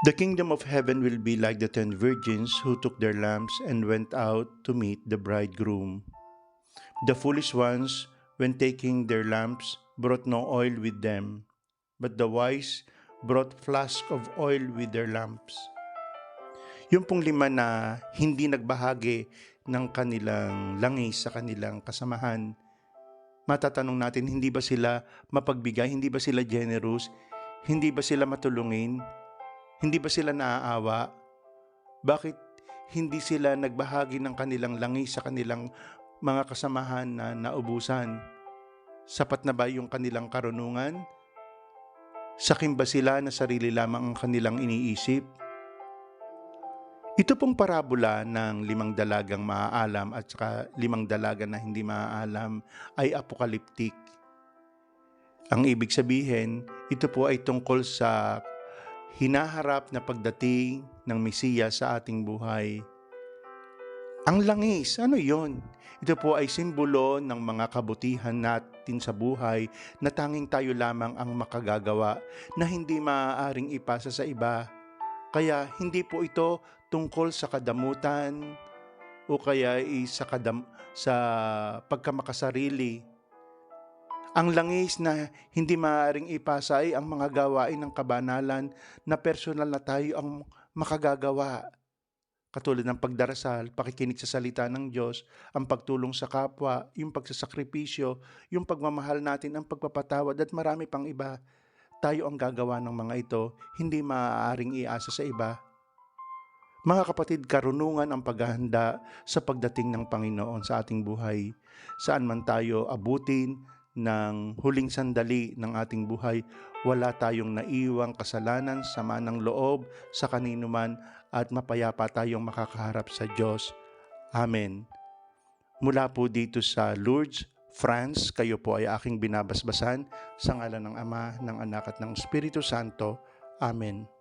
The kingdom of heaven will be like the 10 virgins who took their lamps and went out to meet the bridegroom. The foolish ones, when taking their lamps, brought no oil with them, but the wise brought flask of oil with their lamps. Yung pong lima na hindi nagbahagi ng kanilang langis sa kanilang kasamahan, matatanong natin, hindi ba sila mapagbigay, hindi ba sila generous, hindi ba sila matulungin, hindi ba sila naaawa? Bakit hindi sila nagbahagi ng kanilang langis sa kanilang mga kasamahan na naubusan? Sapat na ba yung kanilang karunungan? Sakim ba sila na sarili lamang ang kanilang iniisip? Ito pong parabola ng 5 dalagang maaalam at saka 5 dalaga na hindi maaalam ay apokaliptik. Ang ibig sabihin, ito po ay tungkol sa hinaharap na pagdating ng Mesiya sa ating buhay. Ang langis, ano yon? Ito po ay simbolo ng mga kabutihan natin sa buhay na tanging tayo lamang ang makagagawa na hindi maaaring ipasa sa iba. Kaya hindi po ito tungkol sa kadamutan o kaya sa pagkamakasarili. Ang langis na hindi maaaring ipasa ay ang mga gawain ng kabanalan na personal na tayo ang makagagawa. Katulad ng pagdarasal, pakikinig sa salita ng Diyos, ang pagtulong sa kapwa, yung pagsasakripisyo, yung pagmamahal natin, ang pagpapatawad at marami pang iba. Tayo ang gagawa ng mga ito, hindi maaaring iasa sa iba. Mga kapatid, karunungan ang paghahanda sa pagdating ng Panginoon sa ating buhay. Saan man tayo abutin ng huling sandali ng ating buhay, wala tayong naiwang kasalanan, sama ng loob sa kanino man at mapayapa tayong makakaharap sa Diyos. Amen. Mula po dito sa Lourdes, France, kayo po ay aking binabasbasan sa ngalan ng Ama, ng Anak at ng Espiritu Santo. Amen.